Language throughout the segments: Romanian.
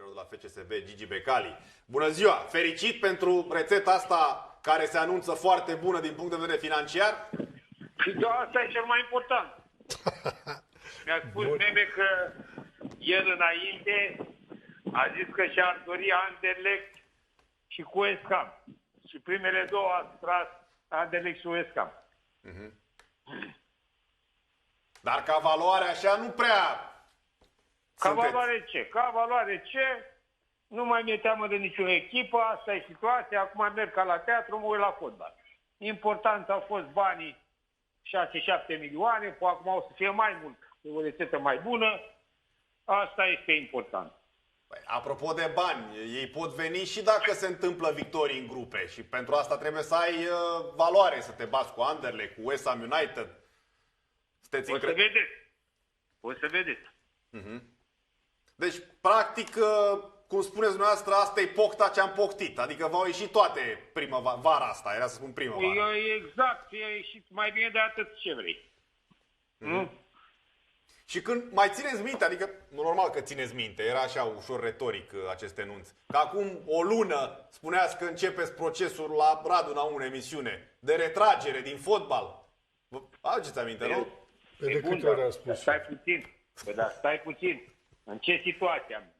celor de la FCSB, Gigi Becali. Bună ziua! Fericit pentru rețeta asta care se anunță foarte bună din punct de vedere financiar? Și asta e cel mai important. Mi-a spus Meme că el înainte a zis că și-ar dori Anderlecht și cu West Ham. Și primele două a tras Anderlecht și West Ham. Dar ca valoare așa nu prea Valoare ce? Ca valoare ce? Nu mai mi-e teamă de nicio echipă, asta e situația, acum merg ca la teatru, mă uit la fotbal. Important au fost banii 6-7 milioane, poate acum o să fie mai mult, e o rețetă mai bună, asta este important. Păi, apropo de bani, ei pot veni și dacă se întâmplă victorii în grupe și pentru asta trebuie să ai valoare, să te bați cu Anderlecht, cu West Ham United. O să vedeți. O să vedeți. Deci, practic, cum spuneți dumneavoastră, asta e pocta ce-am poctit. Adică v-au ieșit toate vara asta, era să spun primăvara. Exact, e ieșit mai bine de atât ce vrei. Și când mai țineți minte, adică normal că țineți minte, era așa ușor retoric acest enunț, că acum o lună spuneați că începeți procesul la Radu Naum în emisiune de retragere din fotbal. Vă aduceți aminte, nu? De câte ori am spus? Stai puțin. Stai puțin. În ce situație am?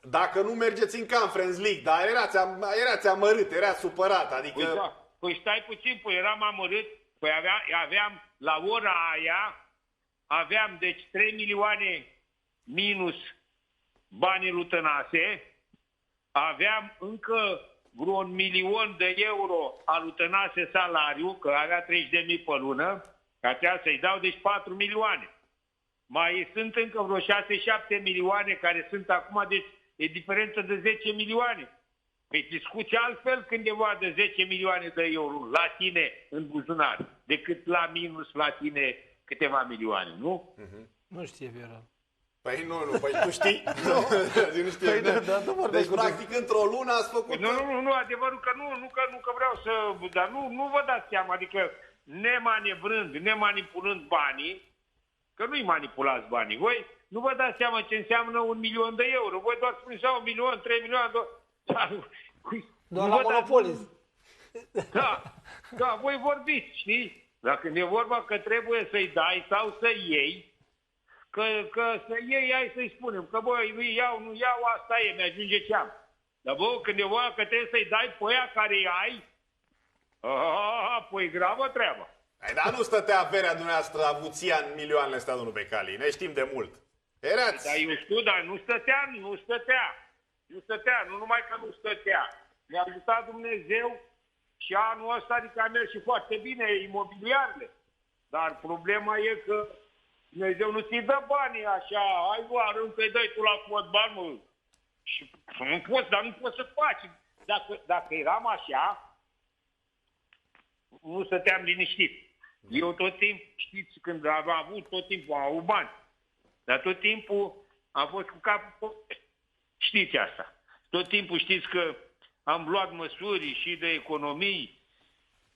Dacă nu mergeți în Conference League, dar erați amărât, erați supărat, adică... Exact. Păi stai puțin, eram amărât, aveam, la ora aia, aveam deci 3 milioane minus banii lui Tănase, aveam încă vreo 1 milion de euro al lui Tănase salariu, că avea 30.000 pe lună, că trebuia să-i dau, deci 4 milioane. Mai sunt încă vreo 6-7 milioane care sunt acum, deci e diferență de 10 milioane. Păi discuți altfel când e vorba de 10 milioane de euro la tine în buzunar, decât la minus la tine câteva milioane, nu? Nu știe Viorel. Păi nu, păi tu știi? Nu știu. Deci, practic, într-o lună ați făcut... Nu, adevărul că nu că vreau să... Dar nu vă dați seama, adică nemanevrând, nemanipulând banii, că nu-i manipulați banii, voi nu vă dați seama ce înseamnă 1 milion de euro. Voi doar spuneți 1 milion, 3 milioane, doar la Monopolis. Da, voi vorbiți, știi? Dacă e vorba că trebuie să-i dai sau să iei, că să iei, hai să-i spunem, că băi, nu iau, asta e, mi-ajunge ce am. Dar bă, când e vorba că trebuie să-i dai pe aia care îi ai, păi gravă treaba. Dar nu stătea averea dumneavoastră, avuția în milioanele astea, domnul Becali, ne știm de mult. Erați... Dar eu știu, dar nu stătea, nu numai că nu stătea. Mi-a ajutat Dumnezeu și anul ăsta, adică a mers și foarte bine imobiliarele. Dar problema e că Dumnezeu nu ți-i dă banii așa, hai bă, aruncă-i dai tu la fotbal, mă. Și nu poți, dar nu poți să faci. Dacă eram așa, nu stăteam liniștit. Eu tot timpul, știți, când am avut, tot timpul am avut bani. Dar tot timpul am fost cu capul, știți asta. Tot timpul știți că am luat măsuri și de economii,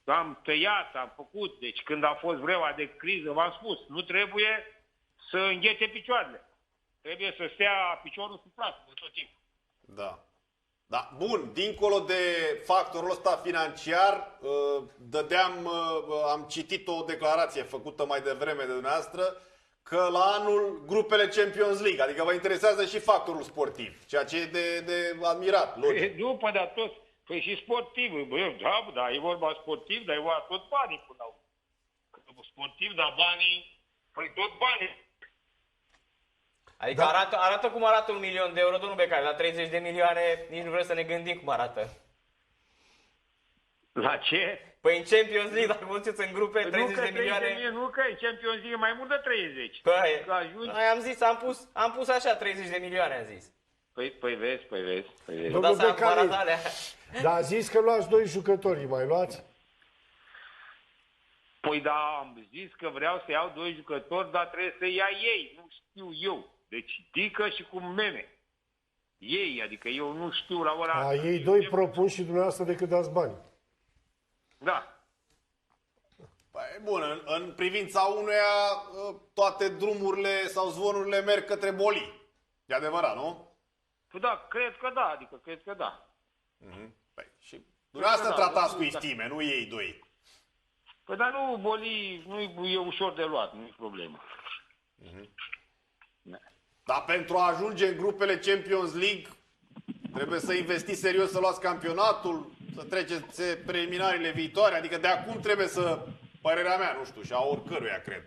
am tăiat, am făcut. Deci când a fost vremea de criză, v-am spus, nu trebuie să înghețe picioarele. Trebuie să stea piciorul sub plasă tot timpul. Da. Da, bun, dincolo de factorul ăsta financiar, am citit o declarație făcută mai devreme de dumneavoastră, că la anul grupele Champions League, adică vă interesează și factorul sportiv, ceea ce e de admirat, logic. După, dar toți, păi și sportiv, da, e vorba sportiv, dar e vorba tot banii până la urmă. Sportiv, dar banii, păi tot banii. Adică arată cum arată 1 milion de euro, domnul Becali, la 30 de milioane, nici nu vrem să ne gândim cum arată. La ce? Păi în Champions League, dacă vă duceți în grupe, 30 de milioane... Nu că în Champions League e mai mult de 30. Păi, am zis, am pus așa 30 de milioane, am zis. Păi vezi. Domnul Becali, dar a zis că luați 2 jucători, îi mai luați? Păi da, am zis că vreau să iau 2 jucători, dar trebuie să ia ei, nu știu eu. Deci Dică și cu Meme. Ei, adică eu nu știu la ora asta. Ei 2 propun și dumneavoastră decât dați bani. Da. Păi, bun, în privința unuia, toate drumurile sau zvonurile merg către Boli. E adevărat, nu? Păi da, cred că da, adică cred că da. Păi, și dumneavoastră Da, tratați da, cu da. istime, nu ei doi. Păi dar nu, Boli, nu e ușor de luat, nu e problemă. Da. Dar pentru a ajunge în grupele Champions League, trebuie să investiți serios să luați campionatul, să treceți preliminariile viitoare, adică de acum trebuie să, părerea mea, nu știu, și a oricăruia, cred,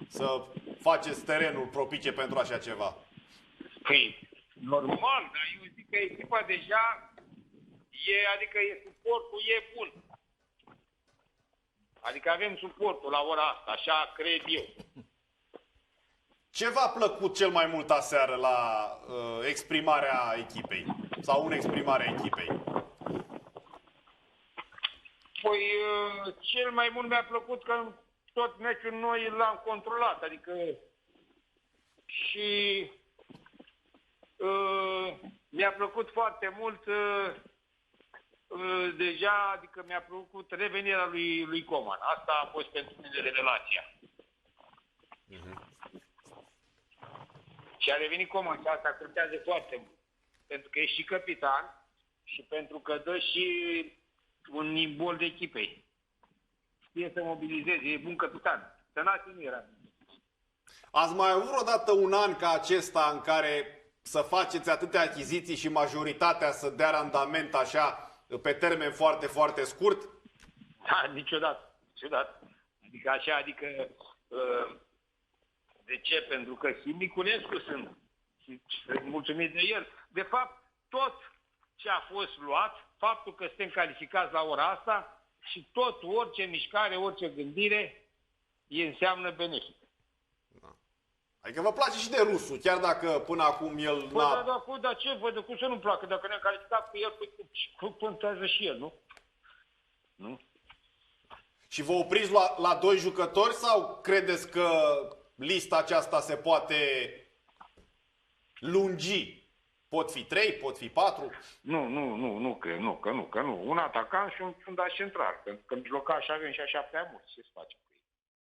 să faceți terenul propice pentru așa ceva. Păi, normal, dar eu zic că echipa deja adică suportul e bun. Adică avem suportul la ora asta, așa cred eu. Ce v-a plăcut cel mai mult aseară la exprimarea echipei? Sau în exprimarea echipei? Păi, cel mai mult mi-a plăcut că tot meciul noi l-am controlat, adică și mi-a plăcut foarte mult deja, adică mi-a plăcut revenirea lui Coman. Asta a fost pentru mine revelația. Și a revenit Coman și asta contează foarte mult. Pentru că e și capitan și pentru că dă și un imbol de echipei. Știe să mobilizeze, e bun capitan. Tănase nu era. Ați mai avut vreodată un an ca acesta în care să faceți atâtea achiziții și majoritatea să dea randament așa pe termen foarte, foarte scurt? Da, niciodată. Adică așa, de ce? Pentru că și Niculescu sunt mulțumit de el. De fapt, tot ce a fost luat, faptul că suntem calificați la ora asta și tot, orice mișcare, orice gândire, înseamnă benefic. Adică vă place și de rusul, chiar dacă până acum el Păi n-a... da, ce? Văd, cum să nu-mi placă? Dacă ne-am calificat cu el, cum contează și el, nu? Nu? Și vă opriți la doi jucători sau credeți că lista aceasta se poate lungi? Pot fi 3, pot fi 4? Nu cred, că nu. Un atacant și un fundaș central. Că mijlocaș avem și așa prea mult. Ce se face cu